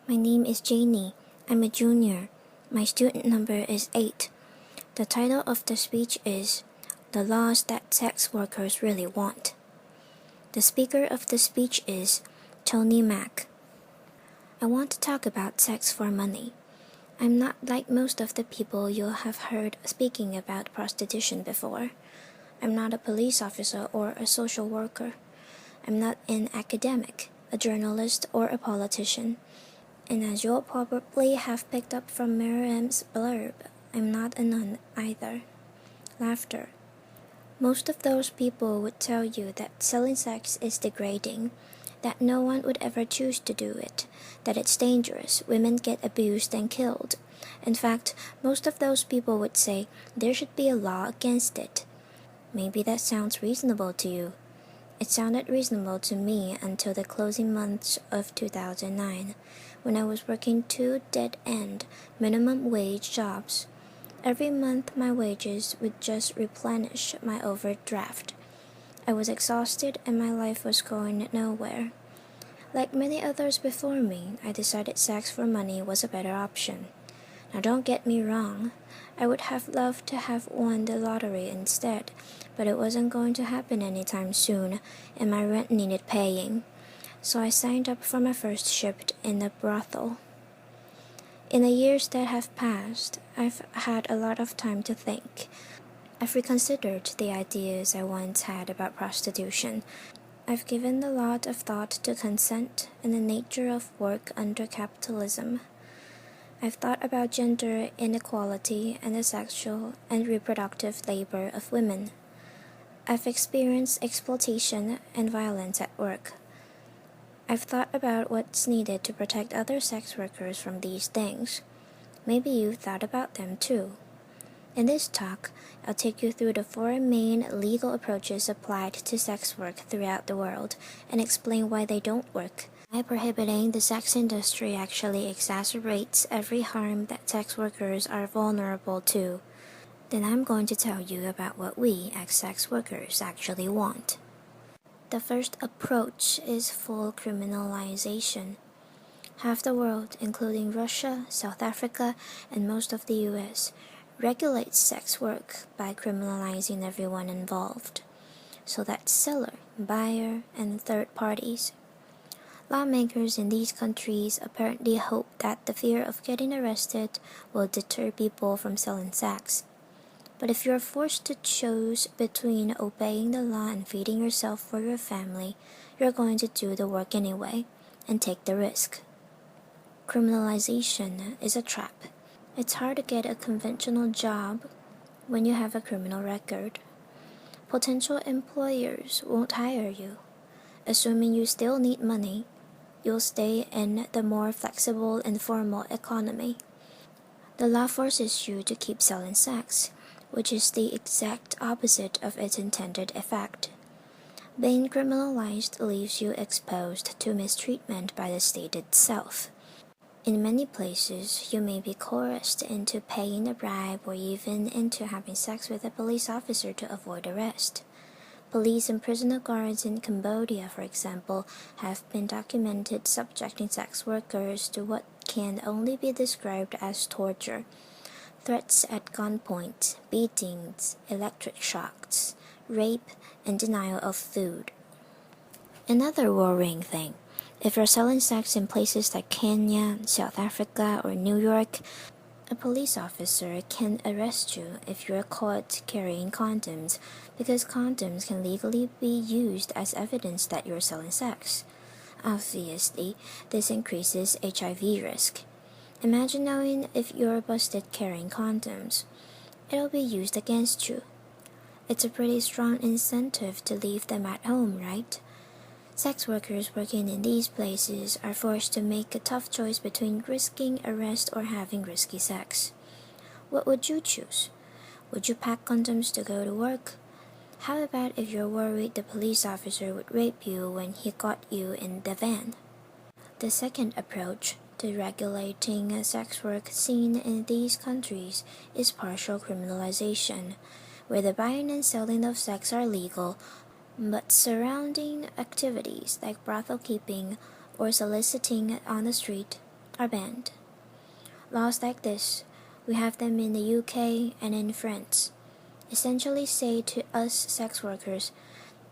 My name is Janie. I'm a junior. My student number is 8. The title of the speech is The Laws That Sex Workers Really Want. The speaker of the speech is Toni Mack. I want to talk about sex for money. I'm not like most of the people you'll have heard speaking about prostitution before. I'm not a police officer or a social worker. I'm not an academic, a journalist, or a politician. And as you'll probably have picked up from Miriam's blurb, I'm not a nun either. Laughter. Most of those people would tell you that selling sex is degrading, that no one would ever choose to do it, that it's dangerous, women get abused and killed. In fact, most of those people would say there should be a law against it. Maybe that sounds reasonable to you. It sounded reasonable to me until the closing months of 2009, when I was working 2 dead-end minimum wage jobs. Every month my wages would just replenish my overdraft. I was exhausted and my life was going nowhere. Like many others before me, I decided sex for money was a better option. Now don't get me wrong, I would have loved to have won the lottery instead, but it wasn't going to happen anytime soon, and my rent needed paying. So I signed up for my first shift in a brothel. In the years that have passed, I've had a lot of time to think. I've reconsidered the ideas I once had about prostitution. I've given a lot of thought to consent and the nature of work under capitalism. I've thought about gender inequality and the sexual and reproductive labor of women. I've experienced exploitation and violence at work. I've thought about what's needed to protect other sex workers from these things. Maybe you've thought about them too. In this talk, I'll take you through the 4 main legal approaches applied to sex work throughout the world and explain why they don't work. Why prohibiting the sex industry actually exacerbates every harm that sex workers are vulnerable to. Then I'm going to tell you about what we as sex workers actually want. The first approach is full criminalization. Half the world, including Russia, South Africa, and most of the US, regulates sex work by criminalizing everyone involved. So that's seller, buyer, and third parties. Lawmakers in these countries apparently hope that the fear of getting arrested will deter people from selling sex. But if you're forced to choose between obeying the law and feeding yourself or your family, you're going to do the work anyway and take the risk. Criminalization is a trap. It's hard to get a conventional job when you have a criminal record. Potential employers won't hire you. Assuming you still need money, you'll stay in the more flexible informal economy. The law forces you to keep selling sex, which is the exact opposite of its intended effect. Being criminalized leaves you exposed to mistreatment by the state itself. In many places, you may be coerced into paying a bribe or even into having sex with a police officer to avoid arrest. Police and prisoner guards in Cambodia, for example, have been documented subjecting sex workers to what can only be described as torture. Threats at gunpoint, beatings, electric shocks, rape, and denial of food. Another worrying thing, if you're selling sex in places like Kenya, South Africa, or New York, a police officer can arrest you if you're caught carrying condoms, because condoms can legally be used as evidence that you're selling sex. Obviously, this increases HIV risk. Imagine knowing if you're busted carrying condoms. It'll be used against you. It's a pretty strong incentive to leave them at home, right? Sex workers working in these places are forced to make a tough choice between risking arrest or having risky sex. What would you choose? Would you pack condoms to go to work? How about if you're worried the police officer would rape you when he caught you in the van? The second approach to regulating a sex work scene in these countries is partial criminalization, where the buying and selling of sex are legal, but surrounding activities like brothel keeping or soliciting on the street are banned. Laws like this, we have them in the UK and in France, essentially say to us sex workers,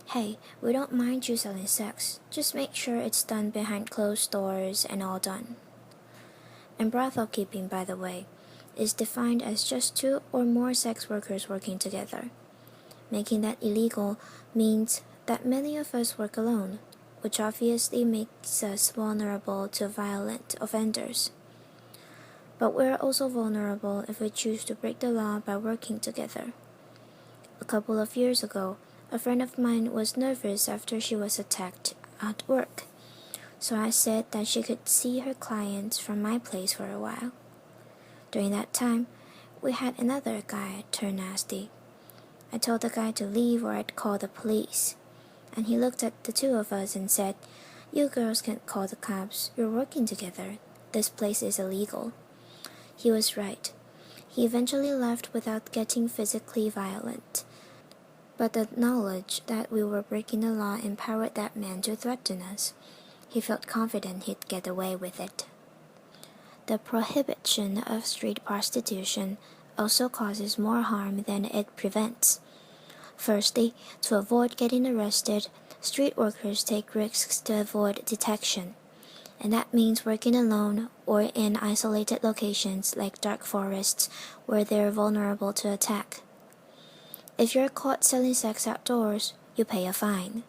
hey, we don't mind you selling sex, just make sure it's done behind closed doors and all done. And brothel keeping, by the way, is defined as just two or more sex workers working together. Making that illegal means that many of us work alone, which obviously makes us vulnerable to violent offenders. But we're also vulnerable if we choose to break the law by working together. A couple of years ago, a friend of mine was nervous after she was attacked at work, so I said that she could see her clients from my place for a while. During that time, we had another guy turn nasty. I told the guy to leave or I'd call the police, and he looked at the two of us and said, "You girls can't call the cops, you're working together. This place is illegal." He was right. He eventually left without getting physically violent. But the knowledge that we were breaking the law empowered that man to threaten us. He felt confident he'd get away with it. The prohibition of street prostitution also causes more harm than it prevents. Firstly, to avoid getting arrested, street workers take risks to avoid detection, and that means working alone or in isolated locations like dark forests where they're vulnerable to attack. If you're caught selling sex outdoors, you pay a fine.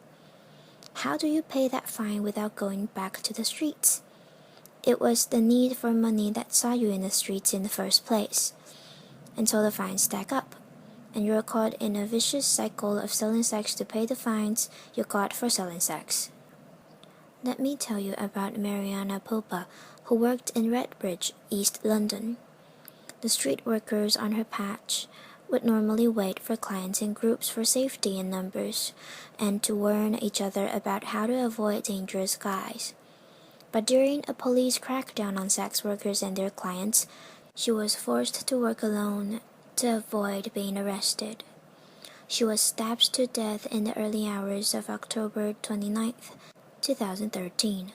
How do you pay that fine without going back to the streets? It was the need for money that saw you in the streets in the first place, until the fines stack up, and you're caught in a vicious cycle of selling sex to pay the fines you got for selling sex. Let me tell you about Mariana Popa, who worked in Redbridge, East London. The street workers on her patch would normally wait for clients in groups for safety in numbers and to warn each other about how to avoid dangerous guys. But during a police crackdown on sex workers and their clients, she was forced to work alone to avoid being arrested. She was stabbed to death in the early hours of October 29th, 2013.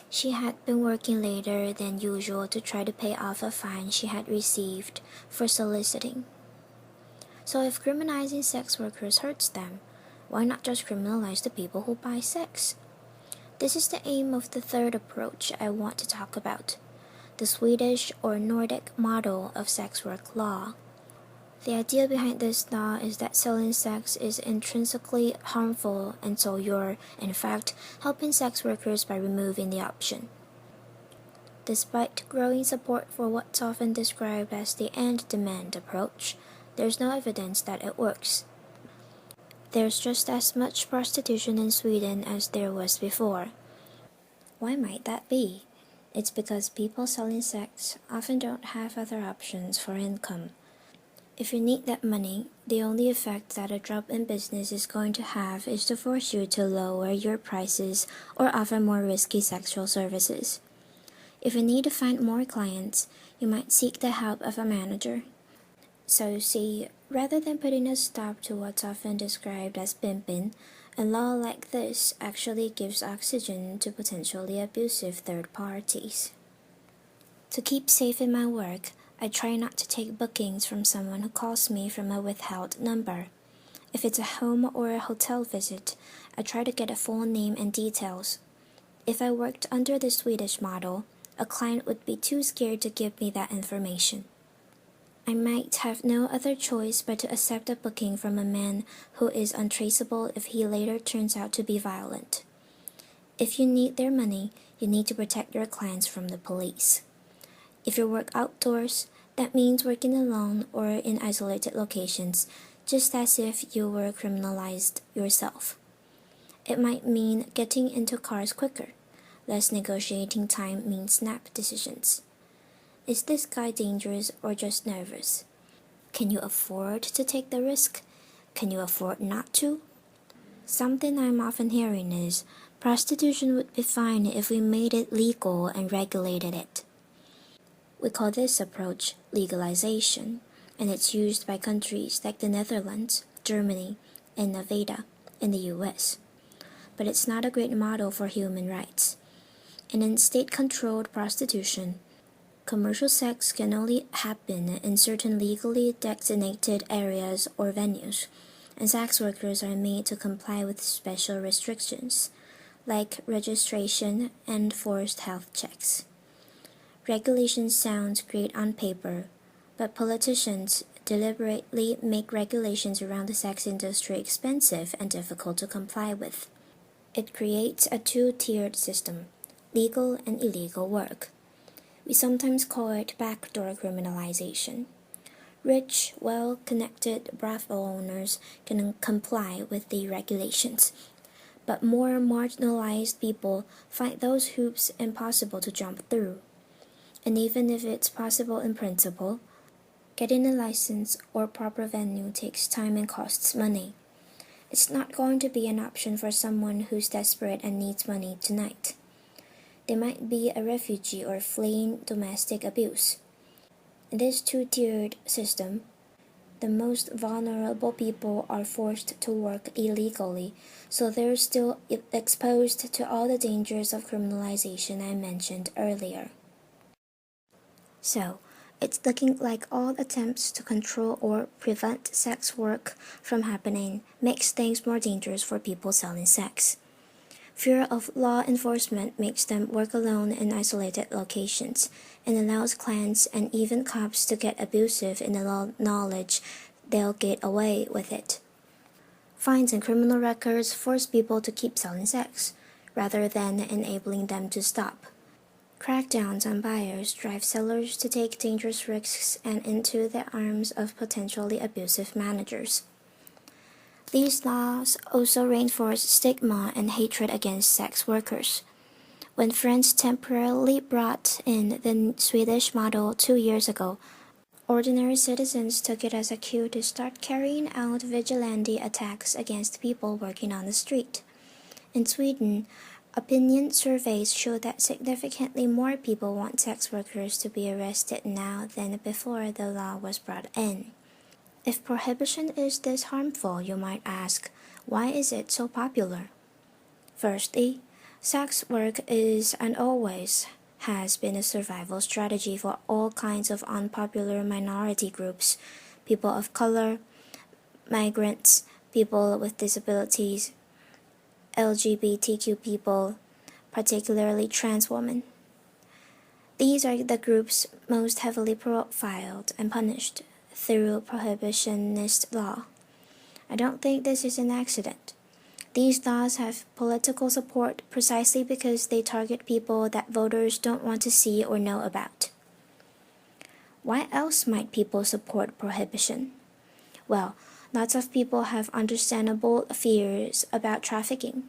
She had been working later than usual to try to pay off a fine she had received for soliciting. So if criminalizing sex workers hurts them, why not just criminalize the people who buy sex? This is the aim of the third approach I want to talk about, the Swedish or Nordic model of sex work law. The idea behind this law is that selling sex is intrinsically harmful, and so you're, in fact, helping sex workers by removing the option. Despite growing support for what's often described as the end demand approach, there's no evidence that it works. There's just as much prostitution in Sweden as there was before. Why might that be? It's because people selling sex often don't have other options for income. If you need that money, the only effect that a drop in business is going to have is to force you to lower your prices or offer more risky sexual services. If you need to find more clients, you might seek the help of a manager. So you see, rather than putting a stop to what's often described as pimping, a law like this actually gives oxygen to potentially abusive third parties. To keep safe in my work, I try not to take bookings from someone who calls me from a withheld number. If it's a home or a hotel visit, I try to get a full name and details. If I worked under the Swedish model, a client would be too scared to give me that information. I might have no other choice but to accept a booking from a man who is untraceable if he later turns out to be violent. If you need their money, you need to protect your clients from the police. If you work outdoors, that means working alone or in isolated locations, just as if you were criminalized yourself. It might mean getting into cars quicker. Less negotiating time means snap decisions. Is this guy dangerous or just nervous? Can you afford to take the risk? Can you afford not to? Something I'm often hearing is, prostitution would be fine if we made it legal and regulated it. We call this approach legalization, and it's used by countries like the Netherlands, Germany, and Nevada in the US. But it's not a great model for human rights. and in state-controlled prostitution, commercial sex can only happen in certain legally designated areas or venues, and sex workers are made to comply with special restrictions, like registration and forced health checks. Regulations sound great on paper, but politicians deliberately make regulations around the sex industry expensive and difficult to comply with. It creates a two-tiered system, legal and illegal work. We sometimes call it backdoor criminalization. Rich, well-connected brothel owners can comply with the regulations, but more marginalized people find those hoops impossible to jump through. And even if it's possible in principle, getting a license or proper venue takes time and costs money. It's not going to be an option for someone who's desperate and needs money tonight. They might be a refugee or fleeing domestic abuse. In this two-tiered system, the most vulnerable people are forced to work illegally, so they're still exposed to all the dangers of criminalization I mentioned earlier. So, it's looking like all attempts to control or prevent sex work from happening makes things more dangerous for people selling sex. Fear of law enforcement makes them work alone in isolated locations and allows clans and even cops to get abusive in the knowledge they'll get away with it. Fines and criminal records force people to keep selling sex, rather than enabling them to stop. Crackdowns on buyers drive sellers to take dangerous risks and into the arms of potentially abusive managers. These laws also reinforce stigma and hatred against sex workers. When France temporarily brought in the Swedish model 2 years ago, ordinary citizens took it as a cue to start carrying out vigilante attacks against people working on the street. In Sweden, opinion surveys show that significantly more people want sex workers to be arrested now than before the law was brought in. If prohibition is this harmful, you might ask, why is it so popular? Firstly, sex work is and always has been a survival strategy for all kinds of unpopular minority groups, people of color, migrants, people with disabilities, LGBTQ people, particularly trans women. These are the groups most heavily profiled and punished through prohibitionist law. I don't think this is an accident. These laws have political support precisely because they target people that voters don't want to see or know about. Why else might people support prohibition? Well, lots of people have understandable fears about trafficking.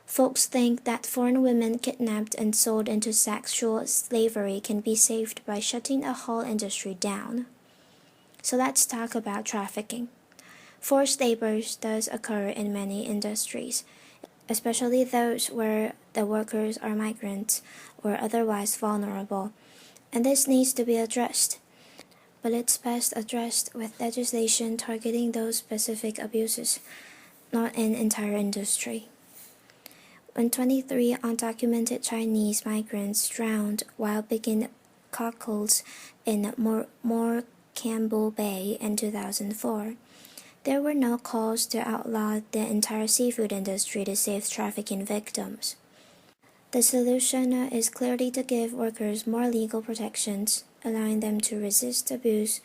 Folks think that foreign women kidnapped and sold into sexual slavery can be saved by shutting a whole industry down. So let's talk about trafficking. Forced labor does occur in many industries, especially those where the workers are migrants or otherwise vulnerable, and this needs to be addressed. But it's best addressed with legislation targeting those specific abuses, not an entire industry. When 23 undocumented Chinese migrants drowned while picking cockles in Campbell Bay in 2004, there were no calls to outlaw the entire seafood industry to save trafficking victims. The solution is clearly to give workers more legal protections, allowing them to resist abuse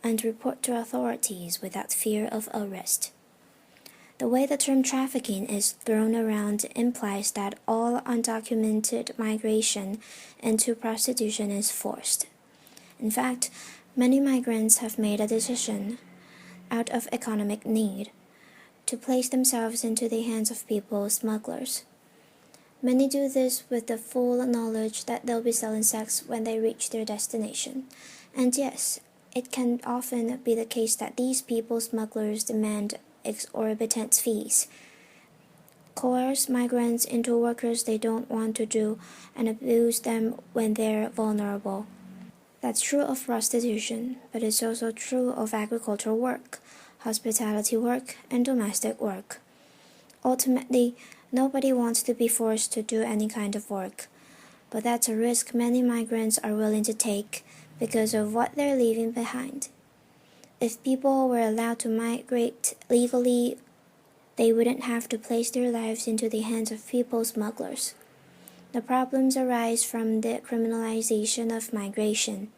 and report to authorities without fear of arrest. The way the term trafficking is thrown around implies that all undocumented migration into prostitution is forced. In fact, many migrants have made a decision, out of economic need, to place themselves into the hands of people smugglers. Many do this with the full knowledge that they'll be selling sex when they reach their destination. And yes, it can often be the case that these people smugglers demand exorbitant fees, coerce migrants into workers they don't want to do, and abuse them when they're vulnerable. That's true of prostitution, but it's also true of agricultural work, hospitality work, and domestic work. Ultimately, nobody wants to be forced to do any kind of work, but that's a risk many migrants are willing to take because of what they're leaving behind. If people were allowed to migrate legally, they wouldn't have to place their lives into the hands of people smugglers. The problems arise from the criminalization of migration,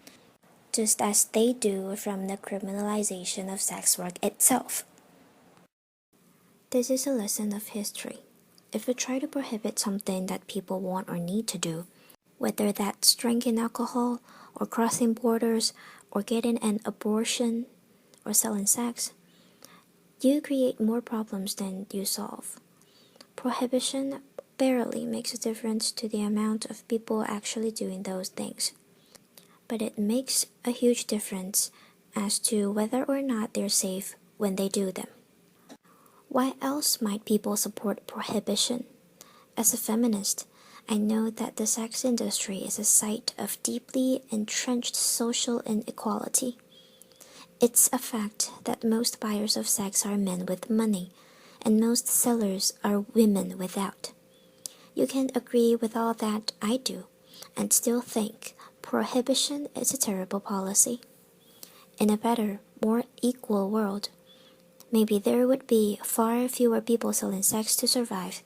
just as they do from the criminalization of sex work itself. This is a lesson of history. If we try to prohibit something that people want or need to do, whether that's drinking alcohol, or crossing borders, or getting an abortion, or selling sex, you create more problems than you solve. Prohibition barely makes a difference to the amount of people actually doing those things, but it makes a huge difference as to whether or not they're safe when they do them. Why else might people support prohibition? As a feminist, I know that the sex industry is a site of deeply entrenched social inequality. It's a fact that most buyers of sex are men with money, and most sellers are women without. You can agree with all that I do, and still think prohibition is a terrible policy. In a better, more equal world, maybe there would be far fewer people selling sex to survive,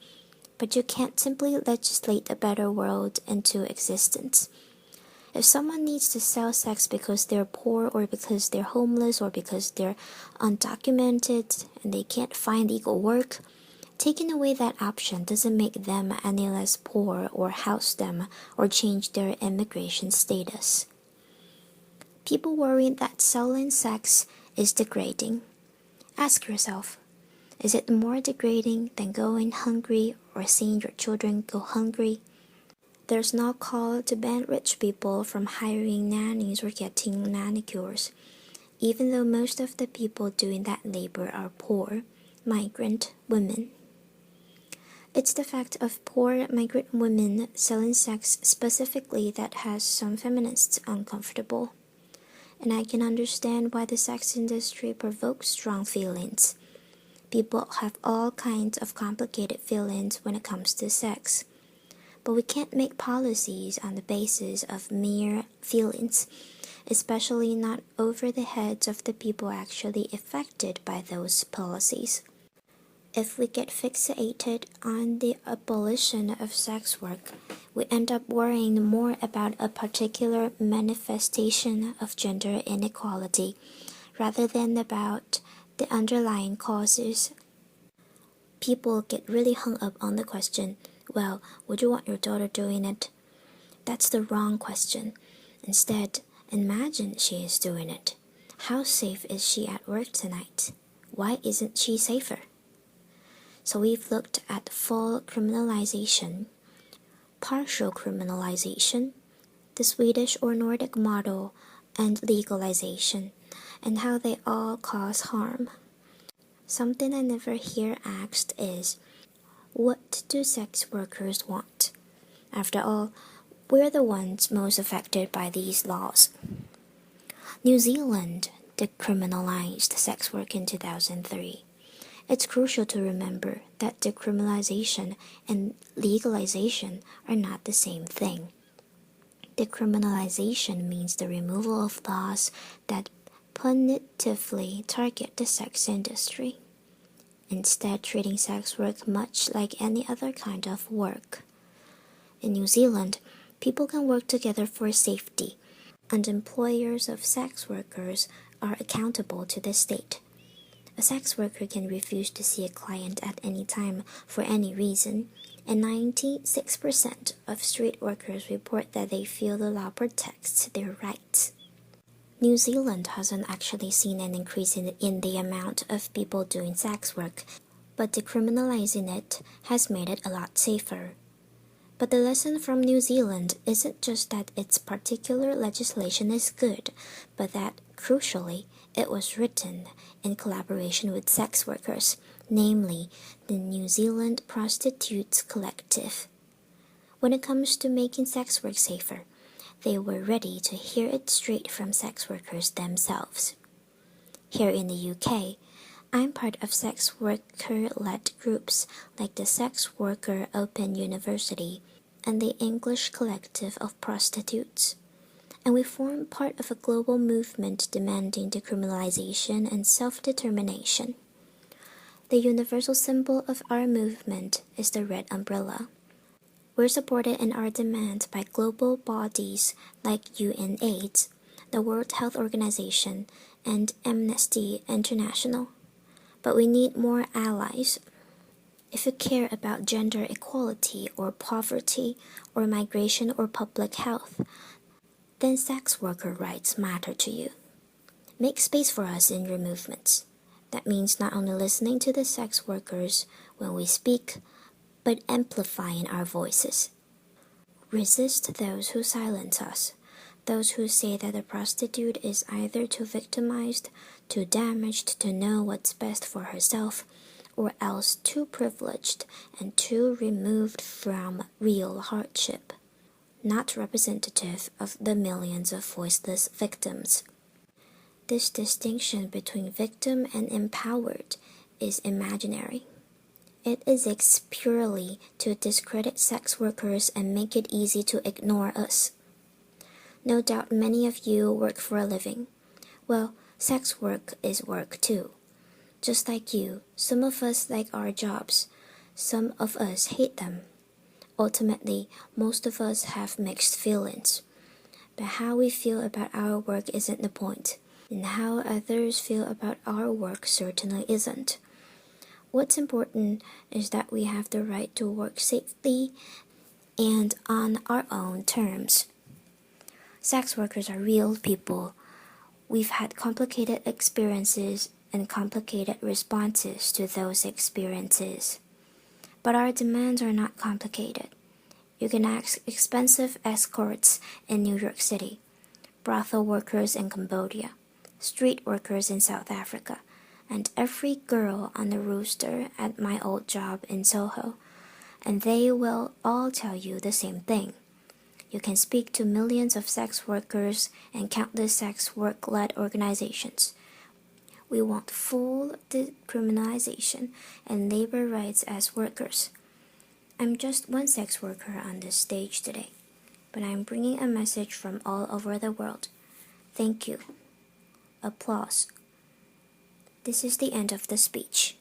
but you can't simply legislate a better world into existence. If someone needs to sell sex because they're poor or because they're homeless or because they're undocumented and they can't find legal work, taking away that option doesn't make them any less poor or house them or change their immigration status. People worry that selling sex is degrading. Ask yourself, is it more degrading than going hungry or seeing your children go hungry? There's no call to ban rich people from hiring nannies or getting manicures, even though most of the people doing that labor are poor, migrant women. It's the fact of poor migrant women selling sex specifically that has some feminists uncomfortable. And I can understand why the sex industry provokes strong feelings. People have all kinds of complicated feelings when it comes to sex. But we can't make policies on the basis of mere feelings, especially not over the heads of the people actually affected by those policies. If we get fixated on the abolition of sex work, we end up worrying more about a particular manifestation of gender inequality rather than about the underlying causes. People get really hung up on the question, well, would you want your daughter doing it? That's the wrong question. Instead, imagine she is doing it. How safe is she at work tonight? Why isn't she safer? So we've looked at full criminalization, partial criminalization, the Swedish or Nordic model, and legalization, and how they all cause harm. Something I never hear asked is, what do sex workers want? After all, we're the ones most affected by these laws. New Zealand decriminalized sex work in 2003. It's crucial to remember that decriminalization and legalization are not the same thing. Decriminalization means the removal of laws that punitively target the sex industry, instead treating sex work much like any other kind of work. In New Zealand, people can work together for safety, and employers of sex workers are accountable to the state. A sex worker can refuse to see a client at any time for any reason, and 96% of street workers report that they feel the law protects their rights. New Zealand hasn't actually seen an increase in the amount of people doing sex work, but decriminalizing it has made it a lot safer. But the lesson from New Zealand isn't just that its particular legislation is good, but that, crucially, it was written in collaboration with sex workers, namely the New Zealand Prostitutes Collective. When it comes to making sex work safer, they were ready to hear it straight from sex workers themselves. Here in the UK, I'm part of sex worker-led groups like the Sex Worker Open University and the English Collective of Prostitutes, and we form part of a global movement demanding decriminalization and self-determination. The universal symbol of our movement is the red umbrella. We're supported in our demand by global bodies like UNAIDS, the World Health Organization, and Amnesty International. But we need more allies. If you care about gender equality or poverty or migration or public health, then sex worker rights matter to you. Make space for us in your movements. That means not only listening to the sex workers when we speak, but amplifying our voices. Resist those who silence us, those who say that a prostitute is either too victimized, too damaged to know what's best for herself, or else too privileged and too removed from real hardship, not representative of the millions of voiceless victims. This distinction between victim and empowered is imaginary. It exists purely to discredit sex workers and make it easy to ignore us. No doubt many of you work for a living. Well, sex work is work too. Just like you, some of us like our jobs. Some of us hate them. Ultimately, most of us have mixed feelings. But how we feel about our work isn't the point. And how others feel about our work certainly isn't. What's important is that we have the right to work safely and on our own terms. Sex workers are real people. We've had complicated experiences and complicated responses to those experiences. But our demands are not complicated. You can ask expensive escorts in New York City, brothel workers in Cambodia, street workers in South Africa, and every girl on the rooster at my old job in Soho, and they will all tell you the same thing. You can speak to millions of sex workers and countless sex work-led organizations. We want full decriminalization and labor rights as workers. I'm just one sex worker on this stage today, but I'm bringing a message from all over the world. Thank you. Applause. This is the end of the speech.